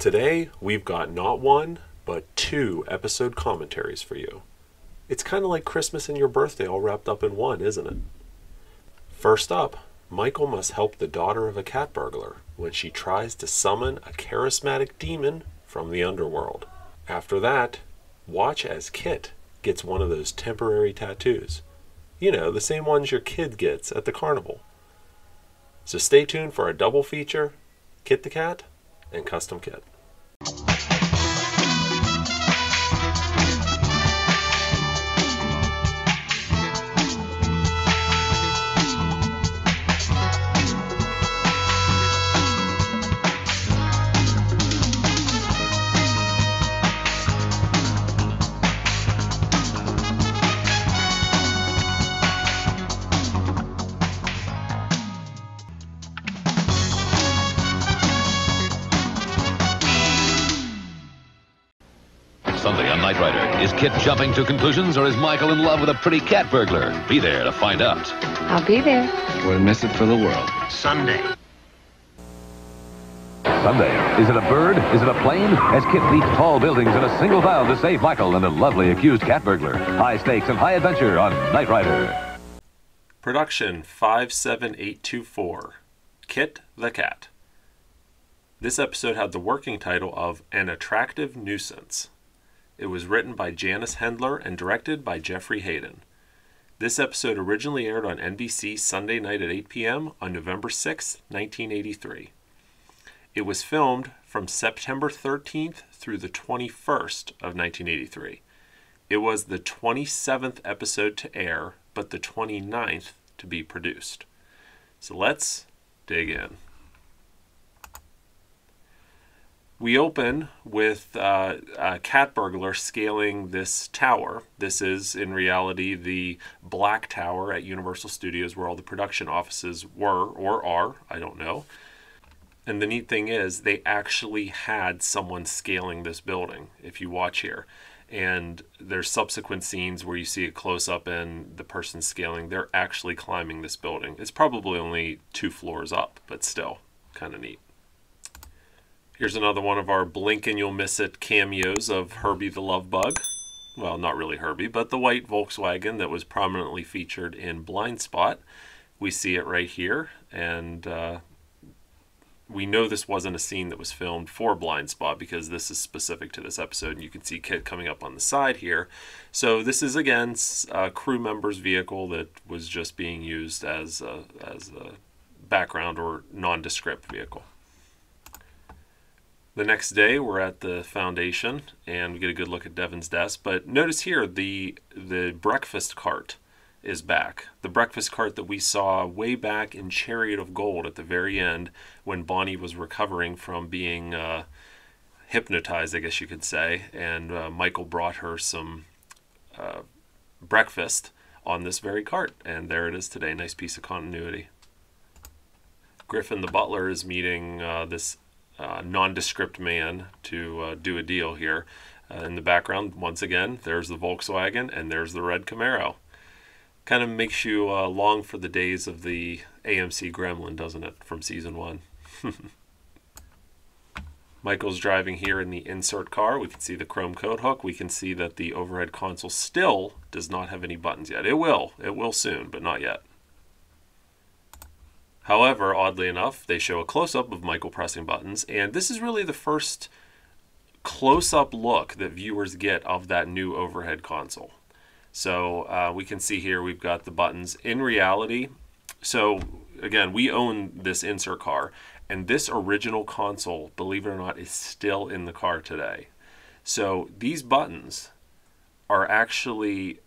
Today, we've got not one, but two episode commentaries for you. It's kind of like Christmas and your birthday all wrapped up in one, isn't it? First up, Michael must help the daughter of a cat burglar when she tries to summon a charismatic demon from the underworld. After that, watch as Kit gets one of those temporary tattoos. You know, the same ones your kid gets at the carnival. So stay tuned for a double feature, Kit the Cat and Custom Kit. Sunday on Knight Rider. Is Kit jumping to conclusions, or is Michael in love with a pretty cat burglar? Be there to find out. I'll be there. Wouldn't miss it for the world. Sunday. Sunday. Is it a bird? Is it a plane? As Kit leaps tall buildings in a single bound to save Michael and a lovely accused cat burglar. High stakes and high adventure on Knight Rider. Production 57824, Kit the Cat. This episode had the working title of An Attractive Nuisance. It was written by Janice Hendler and directed by Jeffrey Hayden. This episode originally aired on NBC Sunday night at 8 p.m. on November 6, 1983. It was filmed from September 13th through the 21st of 1983. It was the 27th episode to air, but the 29th to be produced. So let's dig in. We open with a cat burglar scaling this tower. This is, in reality, the Black Tower at Universal Studios where all the production offices were, or are, I don't know. And the neat thing is, they actually had someone scaling this building, if you watch here. And there's subsequent scenes where you see a close-up and the person scaling. They're actually climbing this building. It's probably only 2 floors up, but still, kind of neat. Here's another one of our blink and you'll miss it cameos of Herbie the Love Bug. Well, not really Herbie, but the white Volkswagen that was prominently featured in Blind Spot. We see it right here, and we know this wasn't a scene that was filmed for Blind Spot because this is specific to this episode, and you can see Kit coming up on the side here. So this is, again, a crew member's vehicle that was just being used as a background or nondescript vehicle. The next day, we're at the foundation, and we get a good look at Devin's desk. But notice here, the breakfast cart is back. The breakfast cart that we saw way back in Chariot of Gold at the very end when Bonnie was recovering from being hypnotized, I guess you could say. And Michael brought her some breakfast on this very cart. And there it is today. Nice piece of continuity. Griffin the butler is meeting this nondescript man to do a deal here. In the background, once again, there's the Volkswagen and there's the red Camaro. Kind of makes you long for the days of the AMC Gremlin, doesn't it, from season 1? Michael's driving here in the insert car. We can see the chrome coat hook. We can see that the overhead console still does not have any buttons yet. It will soon, but not yet. However, oddly enough, they show a close-up of Michael pressing buttons, and this is really the first close-up look that viewers get of that new overhead console. So we can see here we've got the buttons. In reality, so again, we own this insert car, and this original console, believe it or not, is still in the car today. So these buttons are actually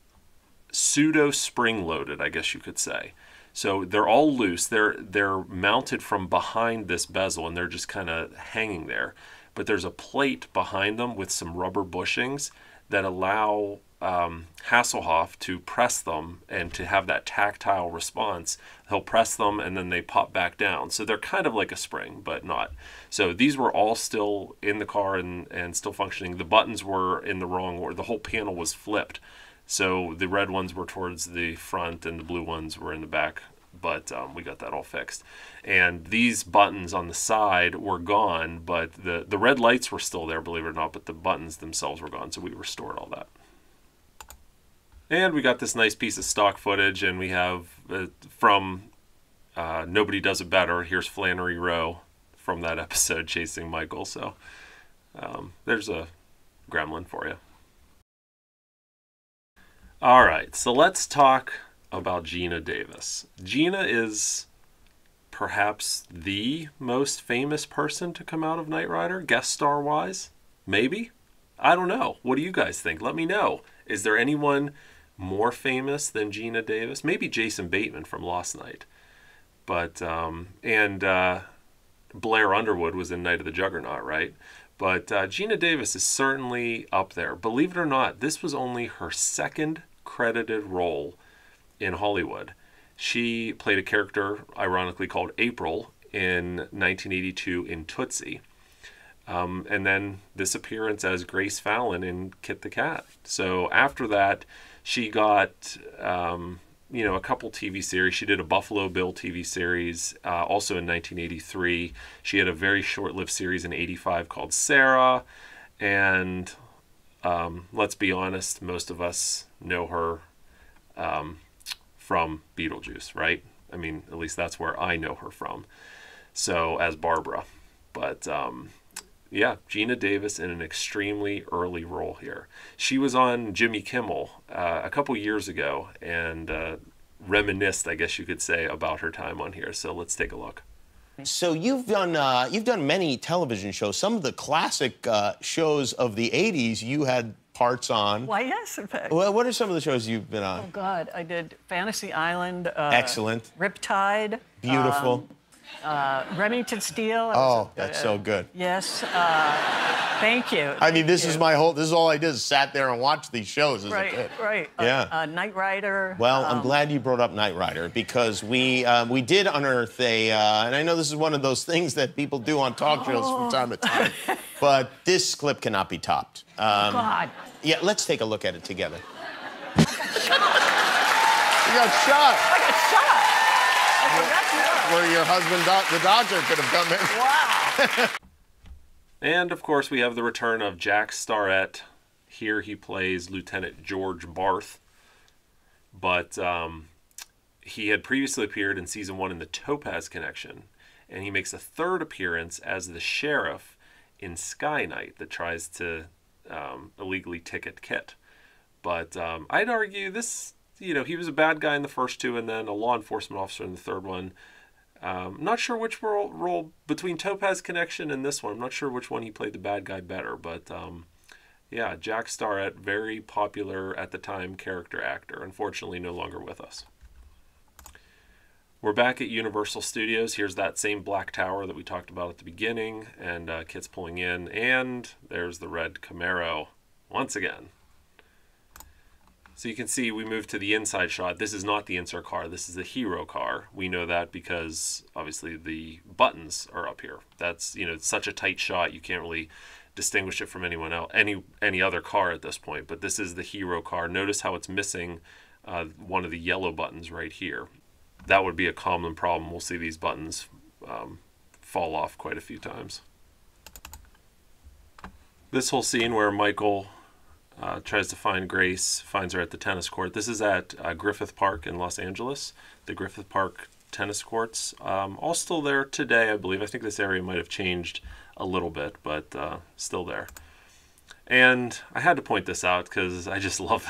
pseudo spring-loaded, I guess you could say. So they're all loose. They're mounted from behind this bezel, and they're just kind of hanging there. But there's a plate behind them with some rubber bushings that allow Hasselhoff to press them and to have that tactile response. He'll press them, and then they pop back down. So they're kind of like a spring, but not. So these were all still in the car and still functioning. The buttons were in the wrong order. The whole panel was flipped. So the red ones were towards the front and the blue ones were in the back but we got that all fixed. And these buttons on the side were gone, but the red lights were still there, believe it or not, but the buttons themselves were gone, so we restored all that. And we got this nice piece of stock footage, and we have from Nobody Does It Better. Here's Flannery Rowe from that episode chasing Michael. So there's a gremlin for you. All right, so let's talk about Geena Davis. Geena is perhaps the most famous person to come out of Knight Rider, guest star wise. Maybe. I don't know. What do you guys think? Let me know. Is there anyone more famous than Geena Davis? Maybe Jason Bateman from Lost Night. But, Blair Underwood was in Night of the Juggernaut, right? But Geena Davis is certainly up there. Believe it or not, this was only her second credited role in Hollywood. She played a character, ironically called April, in 1982 in Tootsie. And then this appearance as Grace Fallon in Kit the Kat. So after that, she got, a couple TV series. She did a Buffalo Bill TV series, also in 1983. She had a very short-lived series in 85 called Sarah. And let's be honest, most of us know her from Beetlejuice, right? I mean, at least that's where I know her from. So, as Barbara. But, yeah, Geena Davis in an extremely early role here. She was on Jimmy Kimmel a couple years ago and reminisced, I guess you could say, about her time on here. So let's take a look. So you've done many television shows. Some of the classic shows of the '80s you had parts on. Why, yes, in fact. Well, what are some of the shows you've been on? Oh, God. I did Fantasy Island. Excellent. Riptide. Beautiful. Remington Steele. Oh, that's so good. Yes. Thank you. I mean, this is all I did is sat there and watched these shows as a kid. Right. Yeah. Knight Rider. Well, I'm glad you brought up Knight Rider because we did unearth and I know this is one of those things that people do on talk shows from time to time, but this clip cannot be topped. God. Yeah, let's take a look at it together. You got shot. I got shot. Where your husband, the Dodger, could have come in. Wow. And, of course, we have the return of Jack Starrett. Here he plays Lieutenant George Barth. But he had previously appeared in Season 1 in the Topaz Connection. And he makes a third appearance as the sheriff in Sky Knight that tries to illegally ticket Kit. But I'd argue this, he was a bad guy in the first two and then a law enforcement officer in the third one. Not sure which role between Topaz Connection and this one. I'm not sure which one he played the bad guy better, but yeah, Jack Starrett, very popular at the time character actor. Unfortunately, no longer with us. We're back at Universal Studios. Here's that same black tower that we talked about at the beginning, and Kit's pulling in, and there's the red Camaro once again. So you can see we moved to the inside shot. This is not the insert car. This is the hero car. We know that because obviously the buttons are up here. That's, it's such a tight shot you can't really distinguish it from anyone else, any other car at this point. But this is the hero car. Notice how it's missing one of the yellow buttons right here. That would be a common problem. We'll see these buttons fall off quite a few times. This whole scene where Michael tries to find Grace, finds her at the tennis court. This is at Griffith Park in Los Angeles. The Griffith Park tennis courts, all still there today, I believe. I think this area might have changed a little bit, but still there. And I had to point this out because I just love,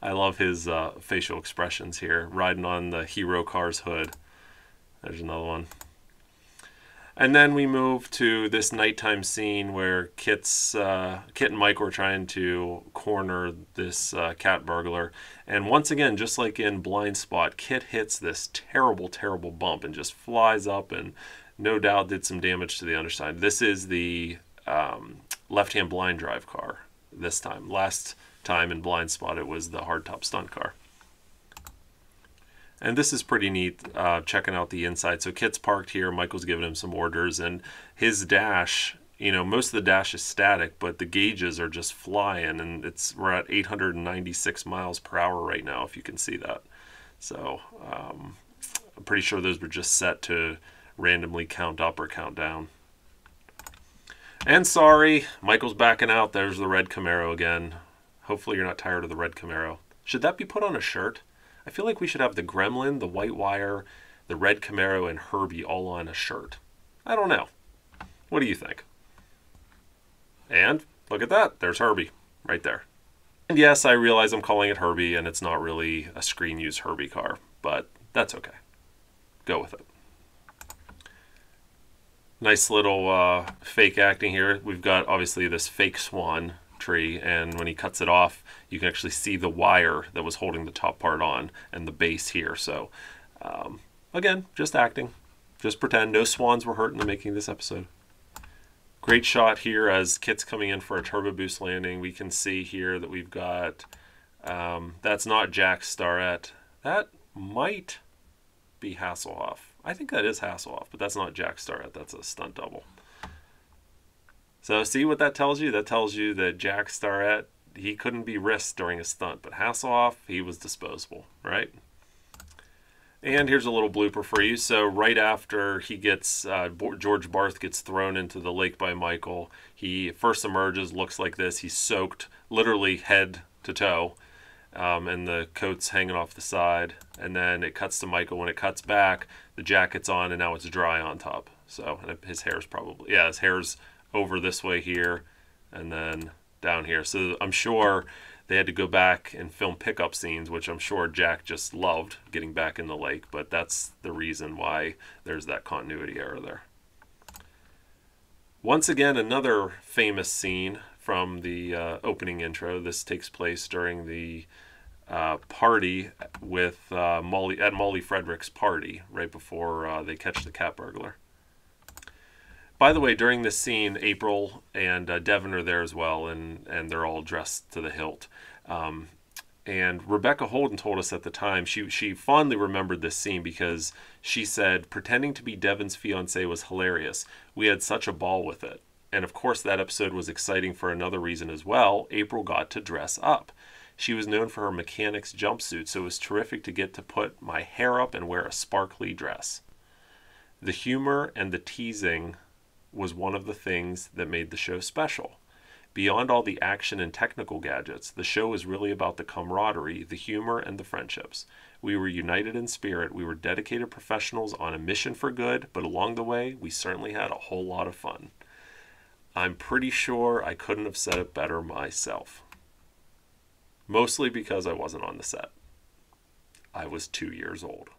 I love his facial expressions here, riding on the hero car's hood. There's another one. And then we move to this nighttime scene where Kit and Mike were trying to corner this cat burglar. And once again, just like in Blind Spot, Kit hits this terrible, terrible bump and just flies up and no doubt did some damage to the underside. This is the left-hand blind drive car this time. Last time in Blind Spot, it was the hardtop stunt car. And this is pretty neat, checking out the inside. So Kit's parked here. Michael's giving him some orders. And his dash, most of the dash is static, but the gauges are just flying. And we're at 896 miles per hour right now, if you can see that. So I'm pretty sure those were just set to randomly count up or count down. And sorry, Michael's backing out. There's the red Camaro again. Hopefully you're not tired of the red Camaro. Should that be put on a shirt? I feel like we should have the Gremlin, the White Wire, the red Camaro, and Herbie all on a shirt. I don't know. What do you think? And look at that. There's Herbie right there. And yes, I realize I'm calling it Herbie, and it's not really a screen-used Herbie car, but that's okay. Go with it. Nice little fake acting here. We've got, obviously, this fake swan tree, and when he cuts it off, you can actually see the wire that was holding the top part on and the base here. So, again, just acting. Just pretend no swans were hurt in the making of this episode. Great shot here as Kit's coming in for a turbo boost landing. We can see here that we've got, that's not Jack Starrett. That might be Hasselhoff. I think that is Hasselhoff, but that's not Jack Starrett. That's a stunt double. So see what that tells you? That tells you that Jack Starrett, he couldn't be risked during a stunt, but Hasselhoff, he was disposable, right? And here's a little blooper for you. So right after he gets, George Barth gets thrown into the lake by Michael, he first emerges, looks like this. He's soaked literally head to toe, and the coat's hanging off the side. And then it cuts to Michael. When it cuts back, the jacket's on, and now it's dry on top. So and his hair's probably, yeah, his hair's over this way here, and then down here. So I'm sure they had to go back and film pickup scenes, which I'm sure Jack just loved, getting back in the lake, but that's the reason why there's that continuity error there. Once again, another famous scene from the opening intro. This takes place during the party with Molly Frederick's party, right before they catch the cat burglar. By the way, during this scene, April and Devin are there as well, and they're all dressed to the hilt. And Rebecca Holden told us at the time, she fondly remembered this scene because she said, pretending to be Devin's fiancé was hilarious. We had such a ball with it. And of course, that episode was exciting for another reason as well. April got to dress up. She was known for her mechanic's jumpsuit, so it was terrific to get to put my hair up and wear a sparkly dress. The humor and the teasing was one of the things that made the show special. Beyond all the action and technical gadgets, the show was really about the camaraderie, the humor, and the friendships. We were united in spirit. We were dedicated professionals on a mission for good, but along the way, we certainly had a whole lot of fun. I'm pretty sure I couldn't have said it better myself. Mostly because I wasn't on the set. I was 2 years old.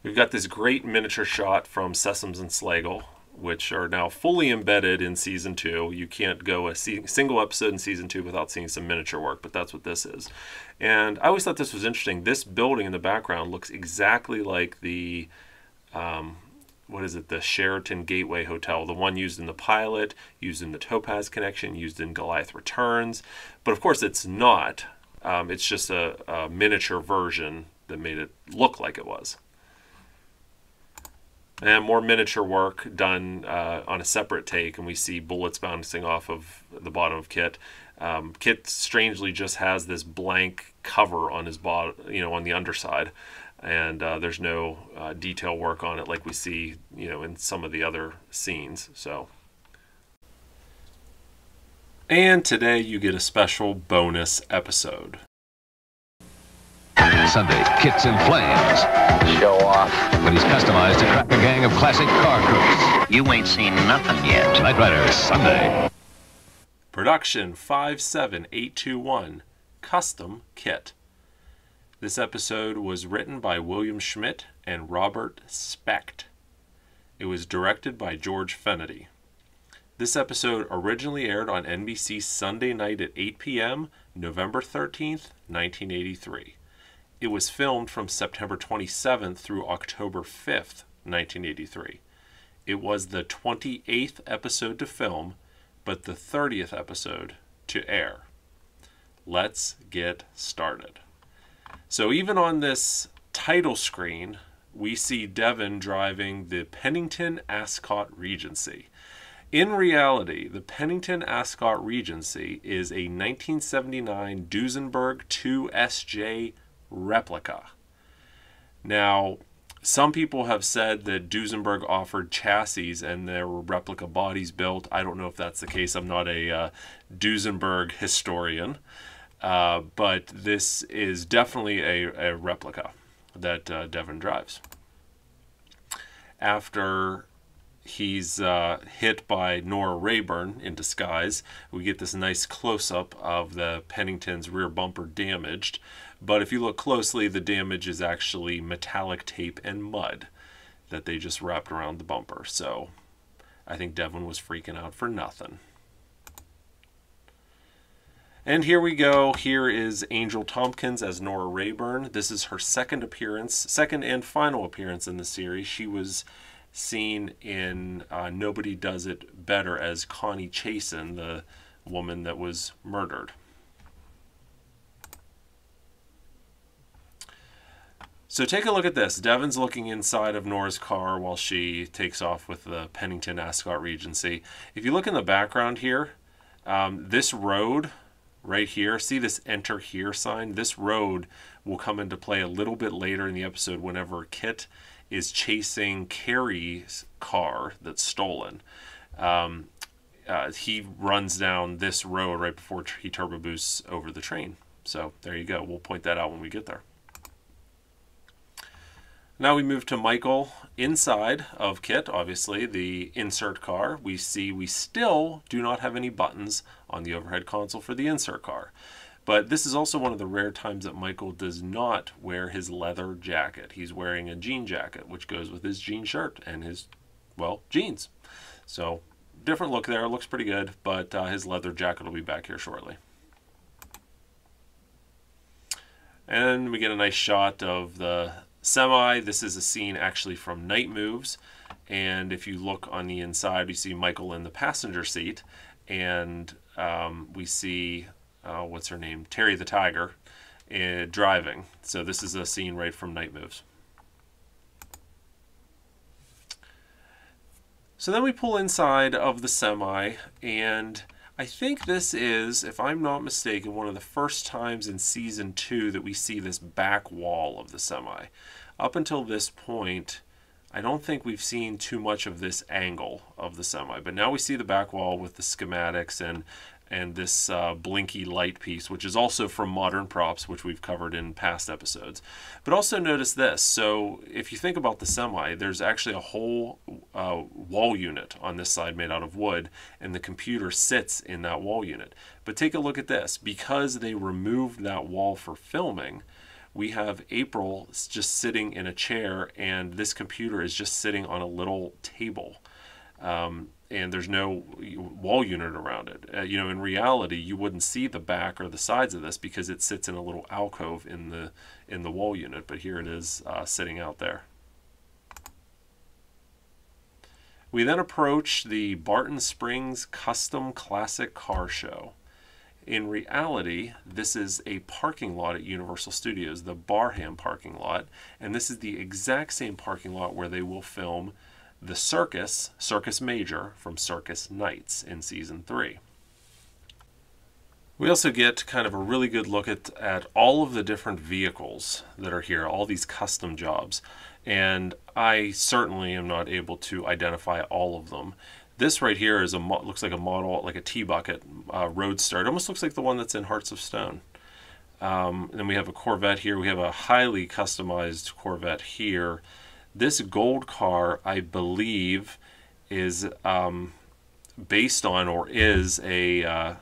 We've got this great miniature shot from Sessoms and Slagle, which are now fully embedded in Season 2. You can't go a single episode in Season 2 without seeing some miniature work, but that's what this is. And I always thought this was interesting. This building in the background looks exactly like the, the Sheraton Gateway Hotel, the one used in the pilot, used in the Topaz Connection, used in Goliath Returns. But of course it's not. It's just a miniature version that made it look like it was. And more miniature work done on a separate take, and we see bullets bouncing off of the bottom of Kit. Kit strangely just has this blank cover on his body, on the underside, and there's no detail work on it like we see, in some of the other scenes. So, and today you get a special bonus episode. Sunday, Kit's in flames. Show off. But he's customized to crack a gang of classic car crooks. You ain't seen nothing yet. Knight Rider, Sunday. Production 57821, Custom Kit. This episode was written by William Schmidt and Robert Specht. It was directed by George Fenady. This episode originally aired on NBC Sunday night at 8 p.m., November 13th, 1983. It was filmed from September 27th through October 5th, 1983. It was the 28th episode to film, but the 30th episode to air. Let's get started. So even on this title screen, we see Devin driving the Pennington Ascot Regency. In reality, the Pennington Ascot Regency is a 1979 Duesenberg 2SJ replica. Now, some people have said that Duesenberg offered chassis and there were replica bodies built. I don't know if that's the case. I'm not a Duesenberg historian, but this is definitely a replica that Devon drives. After he's hit by Nora Rayburn in disguise, we get this nice close-up of the Pennington's rear bumper damaged. But if you look closely, the damage is actually metallic tape and mud that they just wrapped around the bumper. So I think Devon was freaking out for nothing. And here we go. Here is Angel Tompkins as Nora Rayburn. This is her second and final appearance in the series. She was seen in Nobody Does It Better as Connie Chasen, the woman that was murdered. So take a look at this. Devon's looking inside of Nora's car while she takes off with the Pennington Ascot Regency. If you look in the background here, this road right here, see this enter here sign? This road will come into play a little bit later in the episode whenever Kit is chasing Carrie's car that's stolen. He runs down this road right before he turbo boosts over the train. So there you go. We'll point that out when we get there. Now we move to Michael inside of Kit, obviously, the insert car. We see we still do not have any buttons on the overhead console for the insert car. But this is also one of the rare times that Michael does not wear his leather jacket. He's wearing a jean jacket, which goes with his jean shirt and his, well, jeans. So different look there. Looks pretty good, but his leather jacket will be back here shortly. And we get a nice shot of the semi. This is a scene actually from Night Moves, and if you look on the inside, we see Michael in the passenger seat, and we see what's her name, Terry the Tiger, driving. So this is a scene right from Night Moves. So then we pull inside of the semi, and I think this is, if I'm not mistaken, one of the first times in season 2 that we see this back wall of the semi. Up until this point, I don't think we've seen too much of this angle of the semi, but now we see the back wall with the schematics and this blinky light piece, which is also from Modern Props, which we've covered in past episodes. But also notice this. So if you think about the semi, there's actually a whole wall unit on this side made out of wood, and the computer sits in that wall unit. But take a look at this. Because they removed that wall for filming, we have April just sitting in a chair, and this computer is just sitting on a little table. And there's no wall unit around it. You know, in reality, you wouldn't see the back or the sides of this because it sits in a little alcove in the wall unit. But here it is sitting out there. We then approach the Barton Springs Custom Classic Car Show. In reality, this is a parking lot at Universal Studios, the Barham parking lot, and this is the exact same parking lot where they will film the Circus Major from Circus Nights in season 3. We also get kind of a really good look at all of the different vehicles that are here, all these custom jobs, and I certainly am not able to identify all of them. This right here is looks like a model, like a T-Bucket Roadster. It almost looks like the one that's in Hearts of Stone. Then we have a Corvette here. We have a highly customized Corvette here. This gold car, I believe, is based on or is a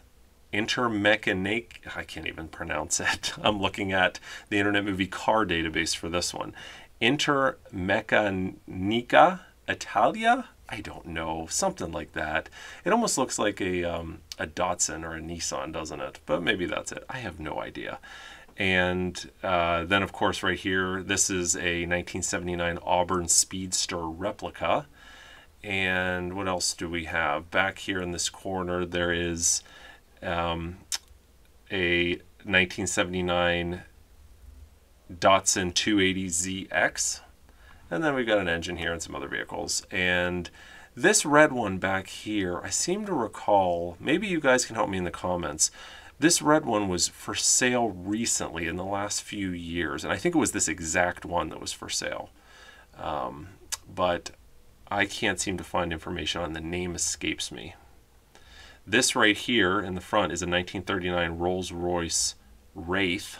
Intermechanica. I can't even pronounce it. I'm looking at the Internet Movie Car Database for this one. Intermechanica Italia? I don't know, something like that. It almost looks like a Datsun or a Nissan, doesn't it? But maybe that's it. I have no idea. And then, of course, right here, this is a 1979 Auburn Speedster replica. And what else do we have? Back here in this corner, there is a 1979 Datsun 280ZX. And then we've got an engine here and some other vehicles. And this red one back here, I seem to recall, maybe you guys can help me in the comments, This red one was for sale recently in the last few years, and I think it was this exact one that was for sale. But I can't seem to find information on, the name escapes me. This right here in the front is a 1939 Rolls-Royce Wraith,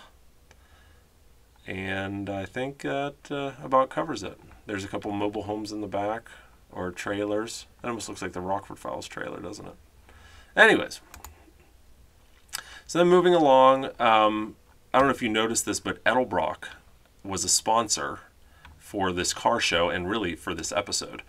and I think that about covers it. There's a couple mobile homes in the back, or trailers. That almost looks like the Rockford Files trailer, doesn't it? Anyways, so then moving along, I don't know if you noticed this, but Edelbrock was a sponsor for this car show and really for this episode.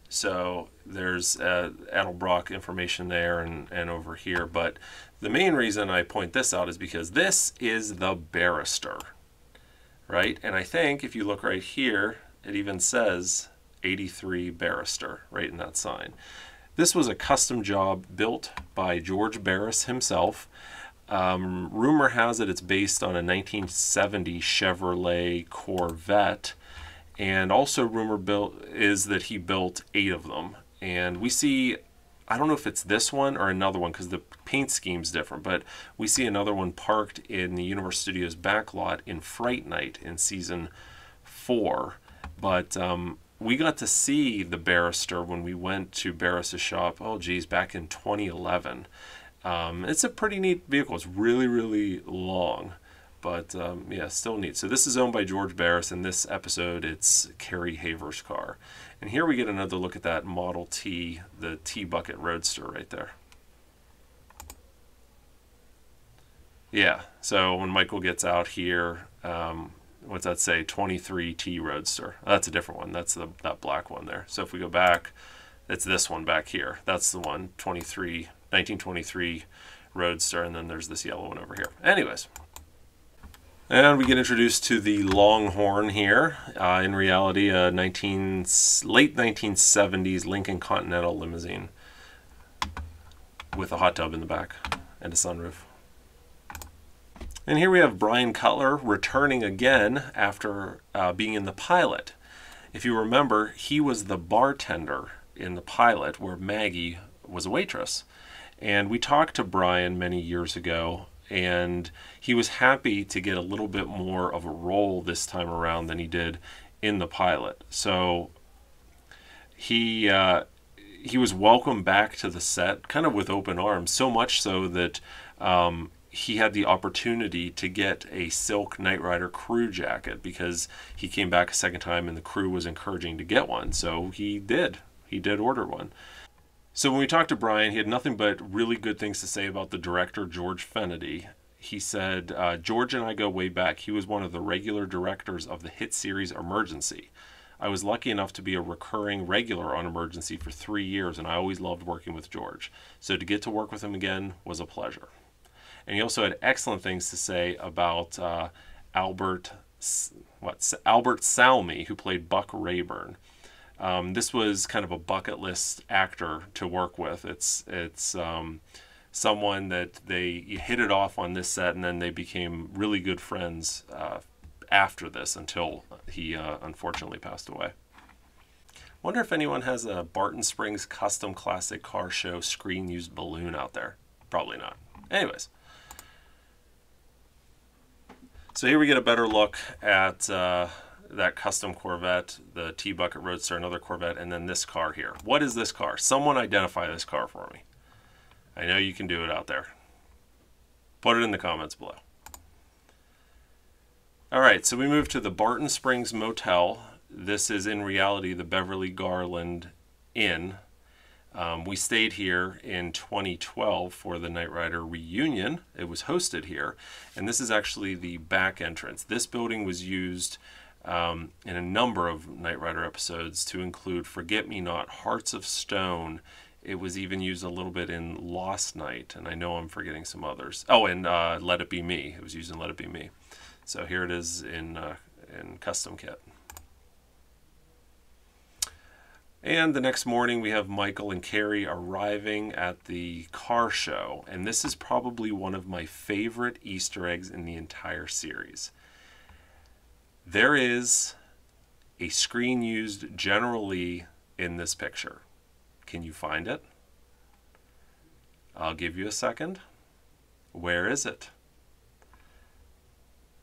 So there's Edelbrock information there and over here. But the main reason I point this out is because this is the Barrister, right? And I think if you look right here, it even says 83 Barrister right in that sign. This was a custom job built by George Barris himself. Rumor has it it's based on a 1970 Chevrolet Corvette. And also rumor is that he built 8 of them. And we see, I don't know if it's this one or another one because the paint scheme's different, but we see another one parked in the Universal Studios backlot in Fright Night in season 4. But we got to see the Barrister when we went to Barris's shop, oh geez, back in 2011. It's a pretty neat vehicle. It's really, really long. But yeah, still neat. So this is owned by George Barris. In this episode, it's Carrie Haver's car. And here we get another look at that Model T, the T-Bucket Roadster right there. Yeah, so when Michael gets out here, what's that say? 23 T Roadster. Oh, that's a different one. That's that black one there. So if we go back, it's this one back here. That's the one, 1923 Roadster, and then there's this yellow one over here. Anyways. And we get introduced to the Longhorn here. In reality, a late 1970s Lincoln Continental limousine with a hot tub in the back and a sunroof. And here we have Brian Cutler returning again after being in the pilot. If you remember, he was the bartender in the pilot where Maggie was a waitress. And we talked to Brian many years ago, and he was happy to get a little bit more of a role this time around than he did in the pilot. So he was welcomed back to the set kind of with open arms, so much so that he had the opportunity to get a silk Knight Rider crew jacket because he came back a second time and the crew was encouraging to get one. So he did order one. So when we talked to Brian, he had nothing but really good things to say about the director, George Fenady. He said, George and I go way back. He was one of the regular directors of the hit series Emergency. I was lucky enough to be a recurring regular on Emergency for 3 years, and I always loved working with George. So to get to work with him again was a pleasure. And he also had excellent things to say about Albert Salmi, who played Buck Rayburn. This was kind of a bucket list actor to work with. It's someone that you hit it off on this set, and then they became really good friends after this until he unfortunately passed away. Wonder if anyone has a Barton Springs Custom Classic Car Show screen used balloon out there. Probably not. Anyways. So here we get a better look at that custom Corvette, the T-Bucket Roadster, another Corvette, and then this car here. What is this car? Someone identify this car for me. I know you can do it out there. Put it in the comments below. All right, so we move to the Barton Springs Motel. This is in reality the Beverly Garland Inn. We stayed here in 2012 for the Knight Rider reunion. It was hosted here, and this is actually the back entrance. This building was used in a number of Knight Rider episodes, to include Forget Me Not, Hearts of Stone. It was even used a little bit in Lost Night, and I know I'm forgetting some others. Oh, and Let It Be Me. It was used in Let It Be Me. So here it is in custom kit. And the next morning we have Michael and Carrie arriving at the car show, and this is probably one of my favorite Easter eggs in the entire series. There is a screen used generally in this picture. Can you find it? I'll give you a second. Where is it?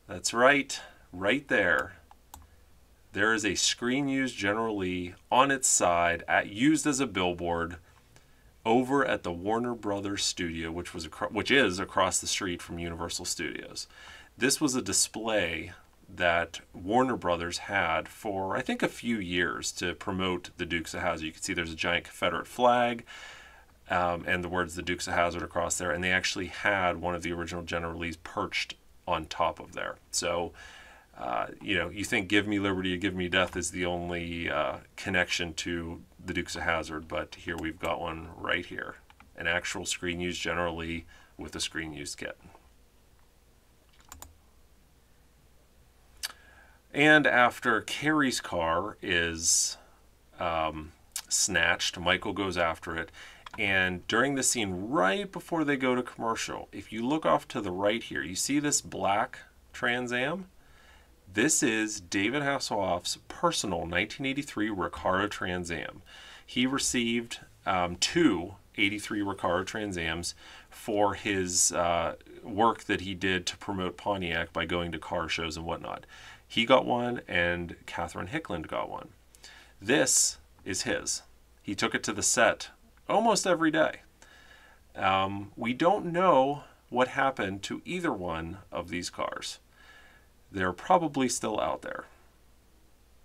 That's right, right there. There is a screen used General Lee on its side, used as a billboard, over at the Warner Brothers studio, which is across the street from Universal Studios. This was a display that Warner Brothers had for, I think, a few years to promote the Dukes of Hazzard. You can see there's a giant Confederate flag and the words the Dukes of Hazzard across there, and they actually had one of the original General Lees perched on top of there. So, you know, you think "Give Me Liberty, Give Me Death" is the only connection to the Dukes of Hazzard, but here we've got one right here. An actual screen-used General Lee with a screen-used kit. And after Carrie's car is snatched, Michael goes after it. And during the scene right before they go to commercial, if you look off to the right here, you see this black Trans Am? This is David Hasselhoff's personal 1983 Recaro Trans Am. He received 2 '83 Recaro Trans Ams for his work that he did to promote Pontiac by going to car shows and whatnot. He got one, and Catherine Hickland got one. This is his. He took it to the set almost every day. We don't know what happened to either one of these cars. They're probably still out there.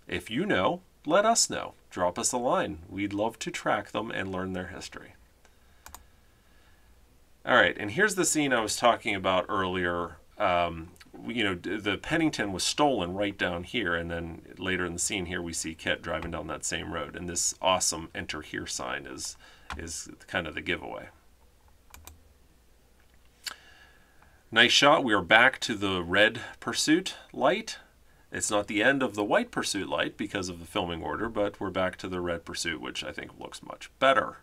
If you know, let us know. Drop us a line. We'd love to track them and learn their history. All right, and here's the scene I was talking about earlier. You know, the Pennington was stolen right down here, and then later in the scene here we see Kit driving down that same road, and this awesome "Enter Here" sign is kind of the giveaway. Nice shot. We are back to the red pursuit light. It's not the end of the white pursuit light because of the filming order, but we're back to the red pursuit, which I think looks much better.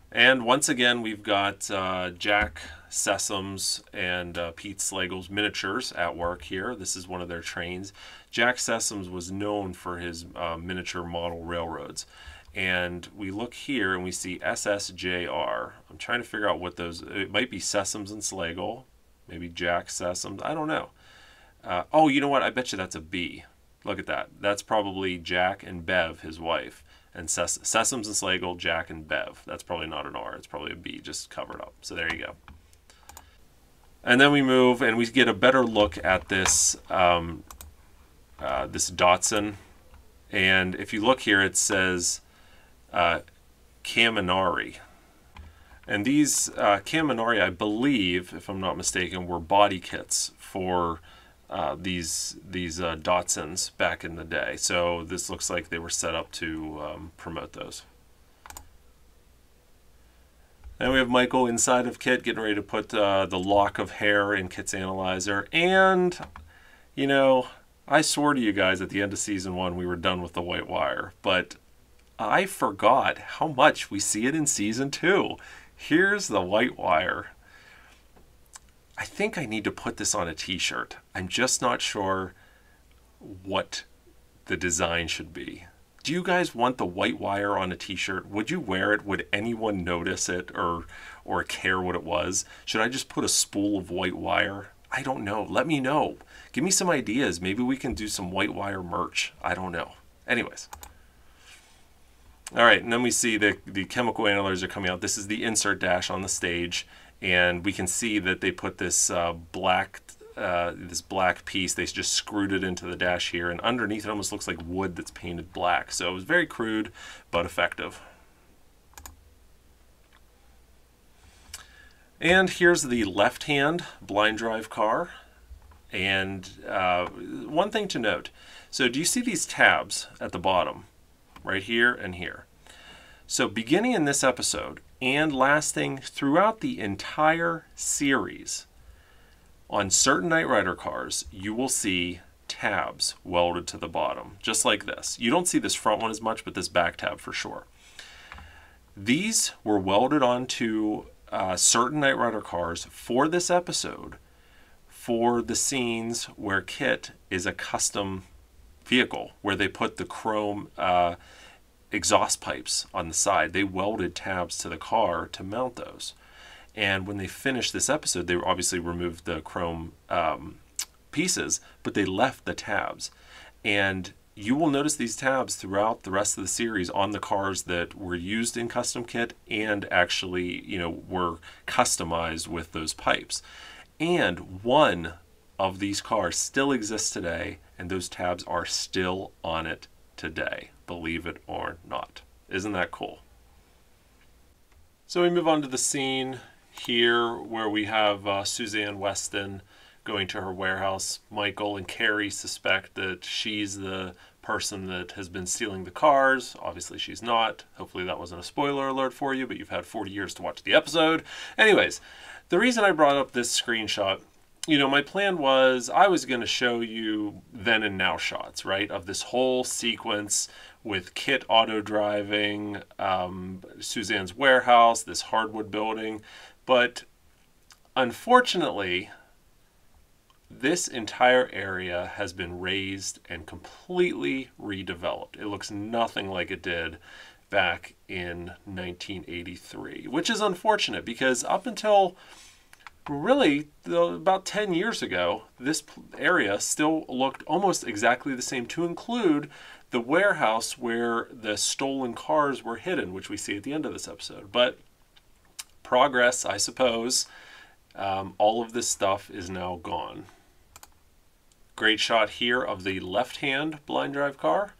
And once again, we've got Jack Sessoms and Pete Slagle's miniatures at work here. This is one of their trains. Jack Sessoms was known for his miniature model railroads. And we look here and we see SSJR. I'm trying to figure out what those, it might be Sessoms and Slagle, maybe Jack Sessoms, I don't know. Oh, you know what? I bet you that's a B. Look at that. That's probably Jack and Bev, his wife. And Sessoms and Slagle, Jack and Bev. That's probably not an R. It's probably a B, just covered up. So there you go. And then we move and we get a better look at this this Datsun. And if you look here, it says Kaminari. And these Kaminari, I believe, if I'm not mistaken, were body kits for these Datsuns back in the day. So this looks like they were set up to promote those. And we have Michael inside of Kit getting ready to put the lock of hair in Kit's analyzer. And, you know, I swore to you guys at the end of season 1 we were done with the white wire. But I forgot how much we see it in season 2. Here's the white wire. I think I need to put this on a t-shirt. I'm just not sure what the design should be. Do you guys want the white wire on a t-shirt? Would you wear it? Would anyone notice it or care what it was? Should I just put a spool of white wire? I don't know. Let me know. Give me some ideas. Maybe we can do some white wire merch. I don't know. Anyways. All right, and then we see the chemical analyzers are coming out. This is the insert dash on the stage. And we can see that they put this black piece, they just screwed it into the dash here, and underneath it almost looks like wood that's painted black. So it was very crude, but effective. And here's the left-hand blind drive car. And one thing to note, so do you see these tabs at the bottom, right here and here? So beginning in this episode, and lasting throughout the entire series, on certain Knight Rider cars, you will see tabs welded to the bottom, just like this. You don't see this front one as much, but this back tab for sure. These were welded onto certain Knight Rider cars for this episode, for the scenes where Kit is a custom vehicle, where they put the chrome exhaust pipes on the side. They welded tabs to the car to mount those. And when they finished this episode, they obviously removed the chrome pieces, but they left the tabs. And you will notice these tabs throughout the rest of the series on the cars that were used in Custom Kit and actually, were customized with those pipes. And one of these cars still exists today, and those tabs are still on it today, believe it or not. Isn't that cool? So we move on to the scene here where we have Suzanne Weston going to her warehouse. Michael and Carrie suspect that she's the person that has been stealing the cars. Obviously she's not. Hopefully that wasn't a spoiler alert for you, but you've had 40 years to watch the episode. Anyways, the reason I brought up this screenshot, my plan was I was going to show you then and now shots, right, of this whole sequence with Kit auto driving, Suzanne's warehouse, this hardwood building. But unfortunately, this entire area has been razed and completely redeveloped. It looks nothing like it did back in 1983, which is unfortunate because up until really about 10 years ago, this area still looked almost exactly the same, to include the warehouse where the stolen cars were hidden, which we see at the end of this episode. But progress, I suppose. All of this stuff is now gone. Great shot here of the left-hand blind drive car.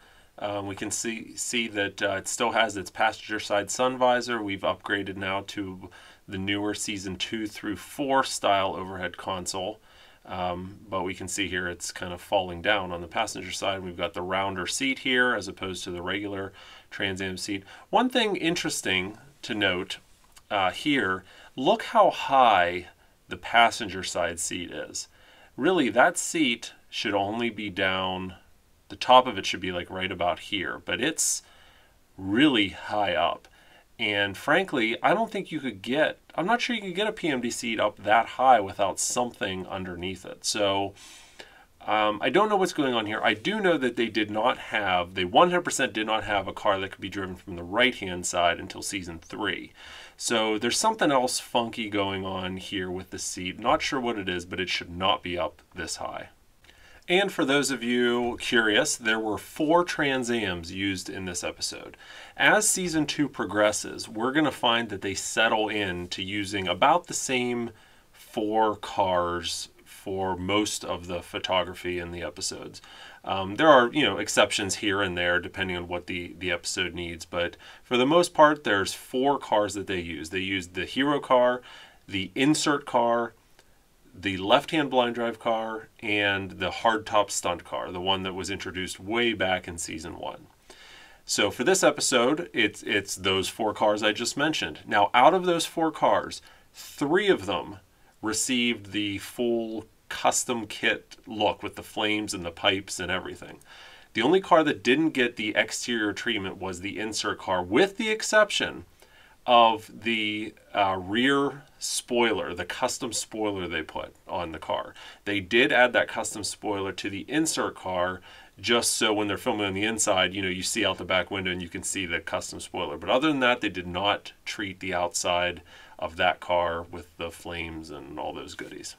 We can see that it still has its passenger side sun visor. We've upgraded now to the newer season 2 through 4 style overhead console. But we can see here it's kind of falling down on the passenger side. We've got the rounder seat here as opposed to the regular Trans Am seat. One thing interesting to note here, look how high the passenger side seat is. Really, that seat should only be down, the top of it should be like right about here, but it's really high up. And frankly, I don't think you could get, I'm not sure you could get a PMD seat up that high without something underneath it. So I don't know what's going on here. I do know that they 100% did not have a car that could be driven from the right-hand side until season 3. So there's something else funky going on here with the seat. Not sure what it is, but it should not be up this high. And for those of you curious, there were 4 Trans Ams used in this episode. As season 2 progresses, we're going to find that they settle in to using about the same 4 cars for most of the photography in the episodes. There are, exceptions here and there depending on what the episode needs, but for the most part, there's 4 cars that they use. They used the hero car, the insert car, the left-hand blind drive car, and the hardtop stunt car, the one that was introduced way back in season 1. So for this episode, it's those 4 cars I just mentioned. Now, out of those 4 cars, 3 of them received the full custom kit look with the flames and the pipes and everything. The only car that didn't get the exterior treatment was the insert car, with the exception of the rear spoiler, the custom spoiler they put on the car. They did add that custom spoiler to the insert car just so when they're filming on the inside, you see out the back window and you can see the custom spoiler. But other than that, they did not treat the outside of that car with the flames and all those goodies.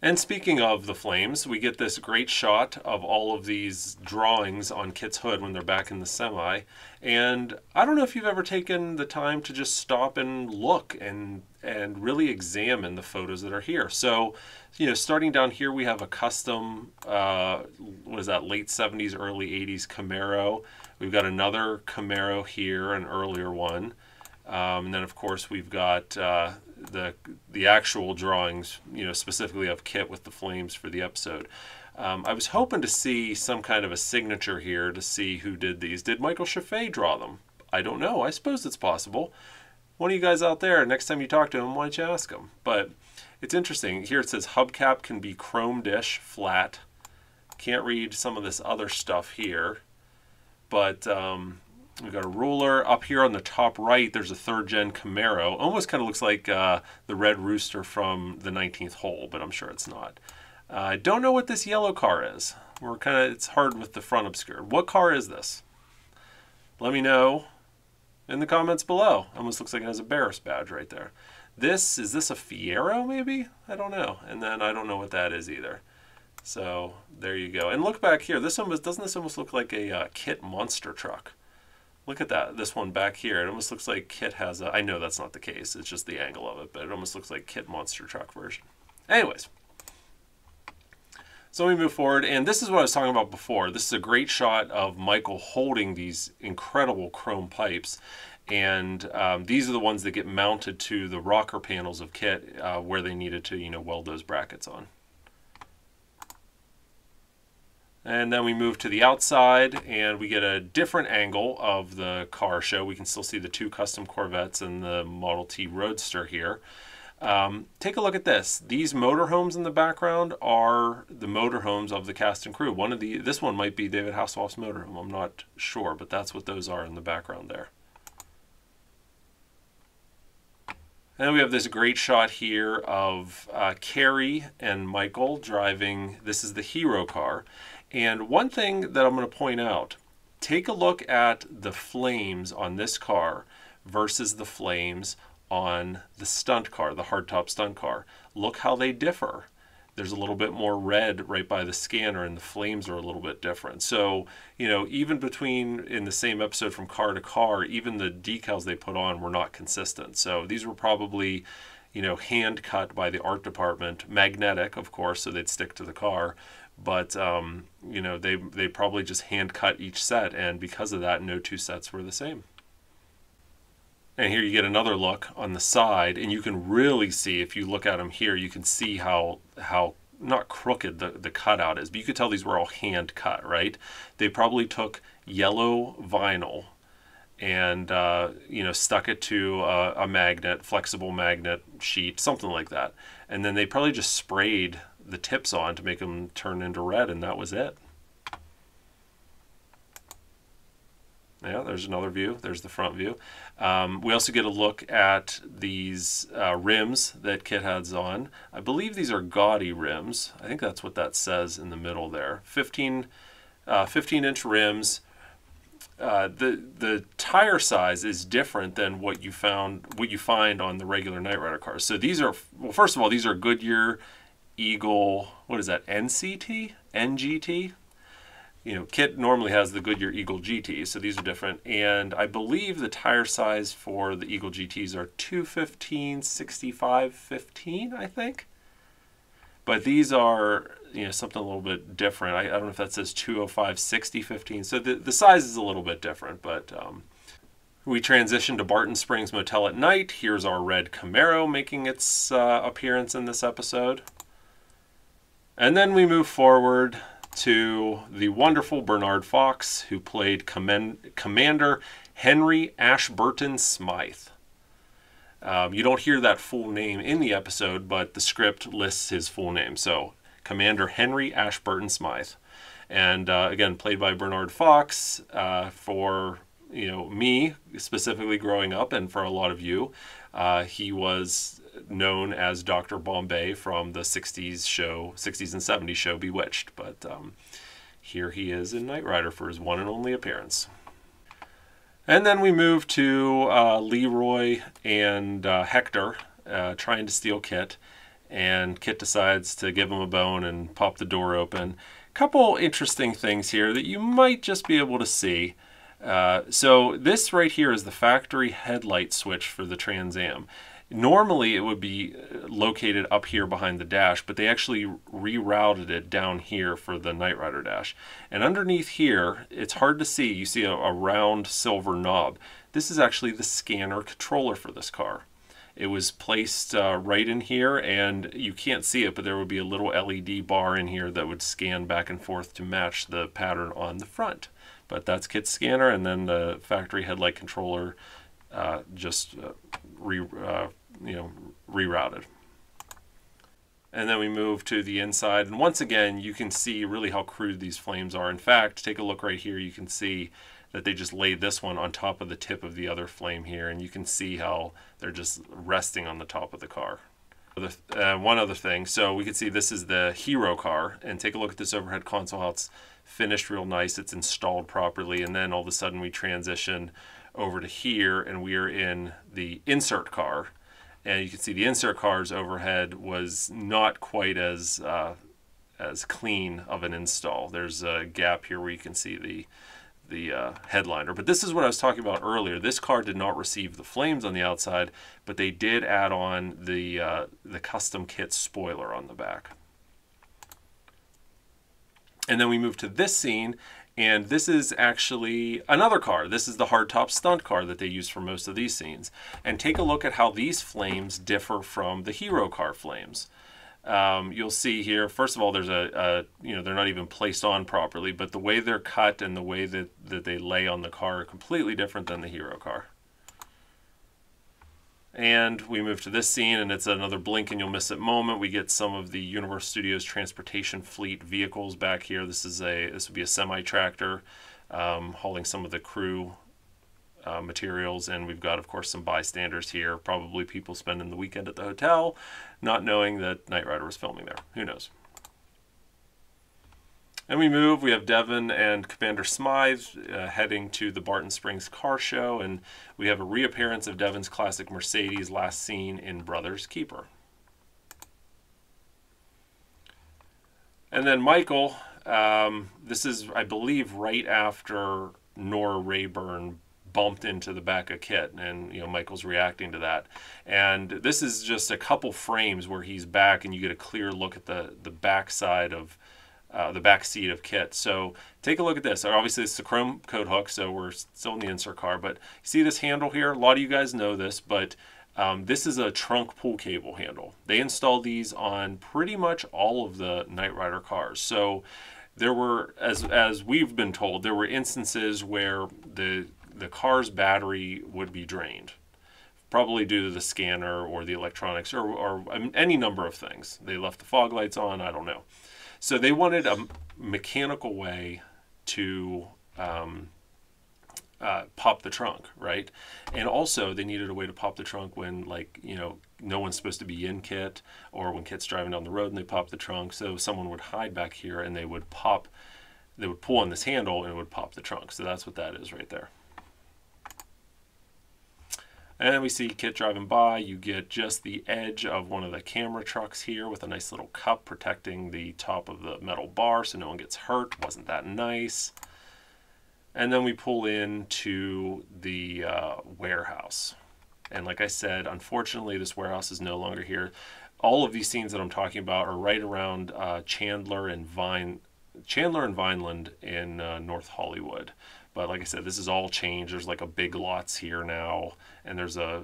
And speaking of the flames, we get this great shot of all of these drawings on Kit's hood when they're back in the semi. And I don't know if you've ever taken the time to just stop and look and really examine the photos that are here. So, starting down here, we have a custom, what is that, late 70s, early 80s Camaro. We've got another Camaro here, an earlier one. And then, of course, we've got the actual drawings, specifically of Kit with the flames for the episode. I was hoping to see some kind of a signature here to see who did these. Did Michael Chaffee draw them? I don't know. I suppose it's possible. One of you guys out there, next time you talk to him, why don't you ask him? But it's interesting. Here it says hubcap can be chrome dish, flat. Can't read some of this other stuff here. But we've got a ruler. Up here on the top right, there's a 3rd gen Camaro. Almost kind of looks like the Red Rooster from the 19th hole, but I'm sure it's not. I don't know what this yellow car is. It's hard with the front obscured. What car is this? Let me know in the comments below. Almost looks like it has a Barris badge right there. Is this a Fiero maybe? I don't know. And then I don't know what that is either. So there you go. And look back here. Doesn't this almost look like a KITT monster truck? Look at that. This one back here. It almost looks like KITT has I know that's not the case. It's just the angle of it, but it almost looks like KITT monster truck version. Anyways. So we move forward, and this is what I was talking about before. This is a great shot of Michael holding these incredible chrome pipes, and these are the ones that get mounted to the rocker panels of KITT where they needed to, weld those brackets on. And then we move to the outside, and we get a different angle of the car show. We can still see the 2 custom Corvettes and the Model T Roadster here. Take a look at this. These motorhomes in the background are the motorhomes of the cast and crew. This one might be David Hasselhoff's motorhome. I'm not sure, but that's what those are in the background there. And we have this great shot here of Carrie and Michael driving. This is the hero car. And one thing that I'm going to point out, take a look at the flames on this car versus the flames on the stunt car, the hardtop stunt car. Look how they differ. There's a little bit more red right by the scanner, and the flames are a little bit different. So, even in the same episode from car to car, even the decals they put on were not consistent. So these were probably, hand cut by the art department, magnetic, of course, so they'd stick to the car. But, they probably just hand cut each set, and because of that, no 2 sets were the same. And here you get another look on the side, and you can really see, if you look at them here, you can see how not crooked the cutout is, but you could tell these were all hand cut, right? They probably took yellow vinyl and stuck it to a magnet, flexible magnet sheet, something like that, and then they probably just sprayed the tips on to make them turn into red, and that was it. Yeah, there's another view. There's the front view. We also get a look at these rims that KITT has on. I believe these are Gaudy rims. I think that's what that says in the middle there. 15-inch rims. The tire size is different than what you find on the regular Knight Rider cars. So these are, well, first of all, these are Goodyear Eagle. What is that? NCT? NGT? KITT normally has the Goodyear Eagle GT, so these are different. And I believe the tire size for the Eagle GTs are 215/65/15, I think. But these are, something a little bit different. I don't know if that says 205/60/15. So the size is a little bit different, but we transition to Barton Springs Motel at night. Here's our red Camaro making its appearance in this episode. And then we move forward to the wonderful Bernard Fox, who played Commander Henry Ashburton Smythe. You don't hear that full name in the episode, but the script lists his full name. So, Commander Henry Ashburton Smythe. And again, played by Bernard Fox. For me, specifically growing up, and for a lot of you, he was known as Dr. Bombay from the 60s and 70s show Bewitched. But here he is in Knight Rider for his one and only appearance. And then we move to Leroy and Hector trying to steal KITT, and KITT decides to give him a bone and pop the door open. Couple interesting things here that you might just be able to see. So this right here is the factory headlight switch for the Trans Am. Normally it would be located up here behind the dash, but they actually rerouted it down here for the Knight Rider dash. And underneath here, it's hard to see. You see a round silver knob. This is actually the scanner controller for this car. It was placed right in here, and you can't see it, but there would be a little LED bar in here that would scan back and forth to match the pattern on the front. But that's KITT's scanner, and then the factory headlight controller rerouted. And then we move to the inside, and once again you can see really how crude these flames are. In fact, take a look right here. You can see that they just laid this one on top of the tip of the other flame here, and you can see how they're just resting on the top of the car. One other thing, so we can see this is the hero car, and take a look at this overhead console, how it's finished real nice, it's installed properly, and then all of a sudden we transition over to here, and we are in the insert car. And you can see the insert cars overhead was not quite as clean of an install. There's a gap here where you can see the headliner. But this is what I was talking about earlier. This car did not receive the flames on the outside, but they did add on the custom kit spoiler on the back. And then we move to this scene, and this is actually another car. This is the hardtop stunt car that they use for most of these scenes. And take a look at how these flames differ from the hero car flames. You'll see here, first of all, there's they're not even placed on properly, but the way they're cut and the way that they lay on the car are completely different than the hero car. And we move to this scene, and it's another blink and you'll miss it moment. We get some of the Universal Studios transportation fleet vehicles back here. This would be a semi-tractor hauling some of the crew materials, and we've got, of course, some bystanders here, probably people spending the weekend at the hotel, not knowing that Knight Rider was filming there. Who knows? And we have Devon and Commander Smythe heading to the Barton Springs car show, and we have a reappearance of Devon's classic Mercedes, last seen in Brothers Keeper. And then Michael, this is, I believe, right after Nora Rayburn bumped into the back of Kit, and Michael's reacting to that. And this is just a couple frames where he's back, and you get a clear look at the back side of the back seat of Kit. So take a look at this. Obviously, it's the chrome coat hook, so we're still in the insert car. But you see this handle here? A lot of you guys know this, but this is a trunk pull cable handle. They installed these on pretty much all of the Knight Rider cars. So there were, as we've been told, there were instances where the car's battery would be drained, probably due to the scanner or the electronics or any number of things. They left the fog lights on, I don't know. So they wanted a mechanical way to pop the trunk, right? And also they needed a way to pop the trunk when, no one's supposed to be in Kit, or when Kit's driving down the road and they pop the trunk. So someone would hide back here and they would pull on this handle and it would pop the trunk. So that's what that is right there. And then we see Kit driving by. You get just the edge of one of the camera trucks here with a nice little cup protecting the top of the metal bar so no one gets hurt. Wasn't that nice? And then we pull into the warehouse. And like I said, unfortunately, this warehouse is no longer here. All of these scenes that I'm talking about are right around Chandler and Vineland in North Hollywood. But like I said, this is all changed. There's like a Big Lots here now, and there's I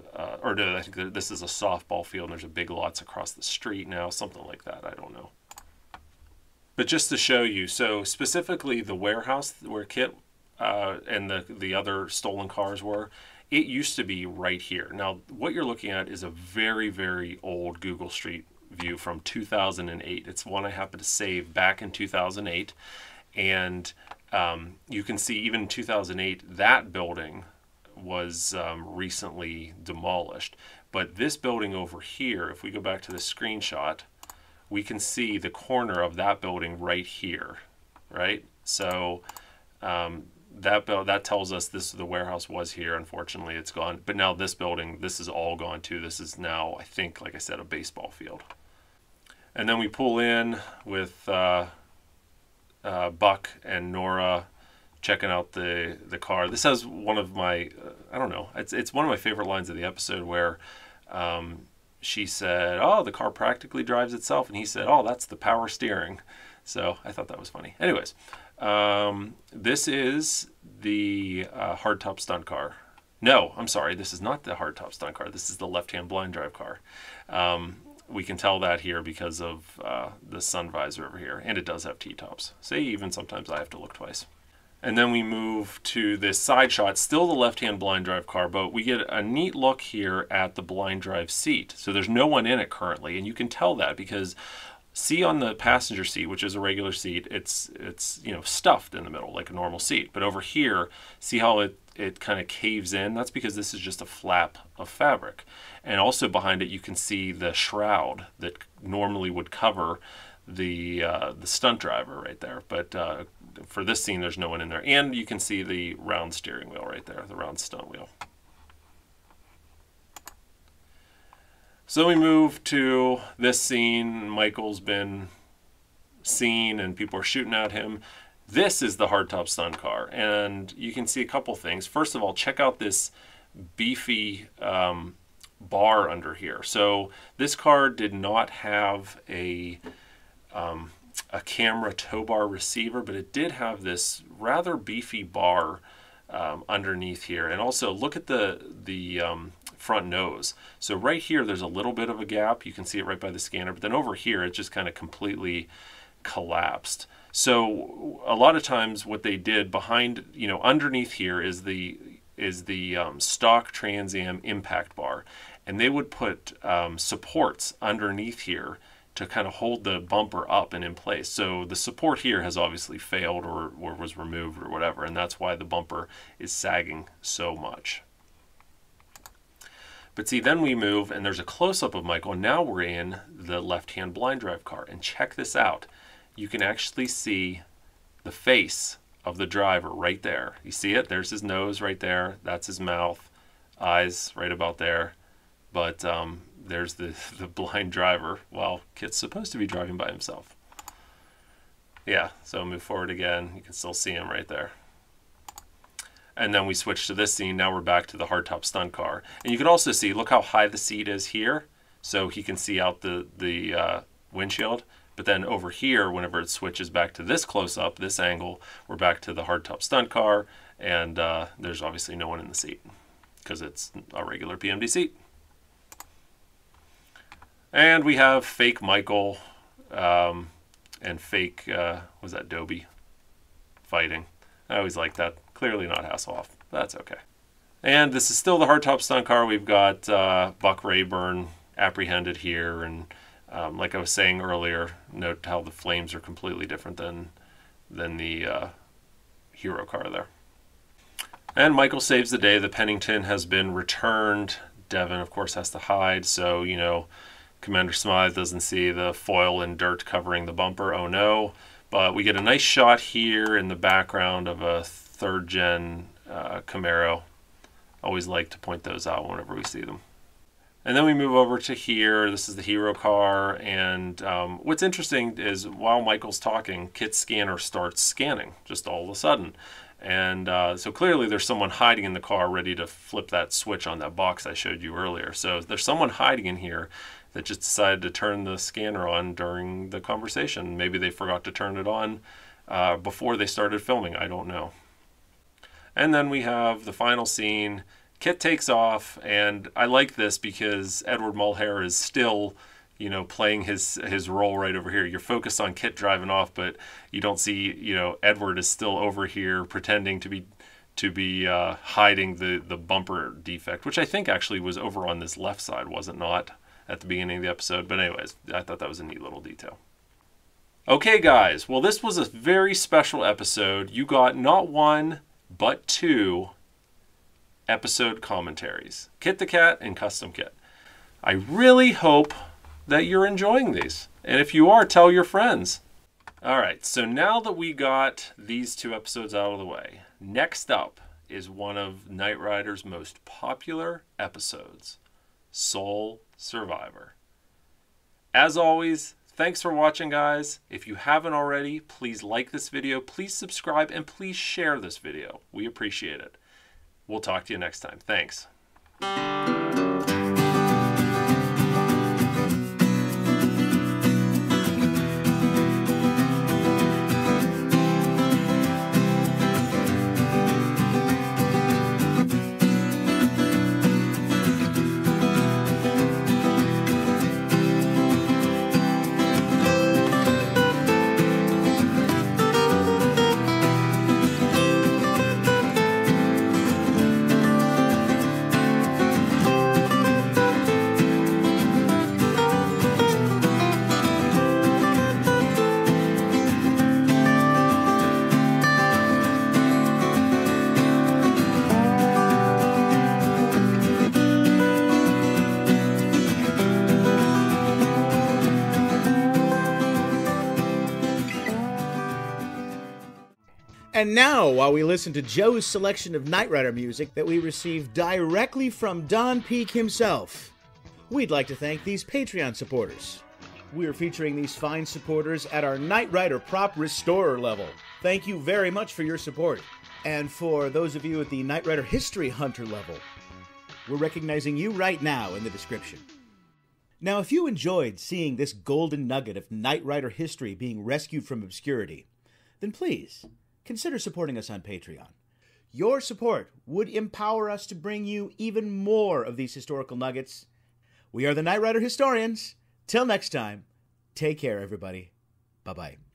think this is a softball field, and there's a Big Lots across the street now, something like that. I don't know. But just to show you, so specifically the warehouse where Kit and the other stolen cars were, it used to be right here. Now, what you're looking at is a very, very old Google Street view from 2008. It's one I happened to save back in 2008, and you can see even in 2008 that building was recently demolished. But this building over here, if we go back to the screenshot, we can see the corner of that building right here, right? So that tells us the warehouse was here. Unfortunately, it's gone. But now this building, this is all gone too. This is now, I think, like I said, a baseball field. And then we pull in with Buck and Nora checking out the car. This has one of my, I don't know, it's one of my favorite lines of the episode where she said, "Oh, the car practically drives itself," and he said, "Oh, that's the power steering." So I thought that was funny. Anyways, this is the hardtop stunt car. No, I'm sorry, this is not the hardtop stunt car. This is the left-hand blind drive car. We can tell that here because of the sun visor over here, and it does have T-tops. See, even sometimes I have to look twice. And then we move to this side shot, still the left-hand blind drive car, but we get a neat look here at the blind drive seat. So there's no one in it currently, and you can tell that because see on the passenger seat, which is a regular seat, it's stuffed in the middle like a normal seat. But over here, see how it kind of caves in? That's because this is just a flap of fabric. And also behind it, you can see the shroud that normally would cover the stunt driver right there. But for this scene, there's no one in there. And you can see the round steering wheel right there, the round stunt wheel. So we move to this scene. Michael's been seen and people are shooting at him. This is the hardtop stunt car, and you can see a couple things. First of all, check out this beefy bar under here. So this car did not have a camera tow bar receiver, but it did have this rather beefy bar underneath here. And also look at the front nose. So right here there's a little bit of a gap. You can see it right by the scanner, but then over here it just kind of completely collapsed. So a lot of times what they did behind, underneath here is the stock Trans Am impact bar, and they would put supports underneath here to kind of hold the bumper up and in place. So the support here has obviously failed or was removed or whatever, and that's why the bumper is sagging so much. But see, then we move and there's a close-up of Michael, and now we're in the left-hand blind drive car, and check this out. You can actually see the face of the driver right there. You see it? There's his nose right there. That's his mouth, eyes right about there. But there's the blind driver while Kit's supposed to be driving by himself. Yeah, so move forward again. You can still see him right there. And then we switch to this scene. Now we're back to the hardtop stunt car. And you can also see, look how high the seat is here. So he can see out the windshield. But then over here, whenever it switches back to this close-up, this angle, we're back to the hardtop stunt car, and there's obviously no one in the seat because it's a regular PMD seat. And we have fake Michael and fake, was that Dobie fighting? I always like that. Clearly not Hasselhoff. That's okay. And this is still the hardtop stunt car. We've got Buck Rayburn apprehended here, and like I was saying earlier, note how the flames are completely different than the hero car there. And Michael saves the day. The Pennington has been returned. Devin, of course, has to hide, so, Commander Smythe doesn't see the foil and dirt covering the bumper. Oh no. But we get a nice shot here in the background of a third-gen Camaro. Always like to point those out whenever we see them. And then we move over to here. This is the hero car, and what's interesting is while Michael's talking, Kit's scanner starts scanning just all of a sudden. And so clearly there's someone hiding in the car ready to flip that switch on that box I showed you earlier. So there's someone hiding in here that just decided to turn the scanner on during the conversation. Maybe they forgot to turn it on before they started filming. I don't know. And then we have the final scene. Kit takes off, and I like this because Edward Mulhare is still, playing his role right over here. You're focused on Kit driving off, but you don't see, Edward is still over here pretending to be hiding the bumper defect, which I think actually was over on this left side, was it not, at the beginning of the episode? But anyways, I thought that was a neat little detail. Okay, guys. Well, this was a very special episode. You got not one, but two episode commentaries, Kit the Kat and Custom Kit. I really hope that you're enjoying these, and if you are, tell your friends. All right, so now that we got these two episodes out of the way, next up is one of Knight Rider's most popular episodes, Sole Survivor. As always, thanks for watching, guys. If you haven't already, please like this video, please subscribe, and please share this video. We appreciate it. We'll talk to you next time. Thanks. And now, while we listen to Joe's selection of Knight Rider music that we received directly from Don Peake himself, we'd like to thank these Patreon supporters. We're featuring these fine supporters at our Knight Rider Prop Restorer level. Thank you very much for your support. And for those of you at the Knight Rider History Hunter level, we're recognizing you right now in the description. Now, if you enjoyed seeing this golden nugget of Knight Rider history being rescued from obscurity, then please consider supporting us on Patreon. Your support would empower us to bring you even more of these historical nuggets. We are the Knight Rider Historians. Till next time, take care, everybody. Bye-bye.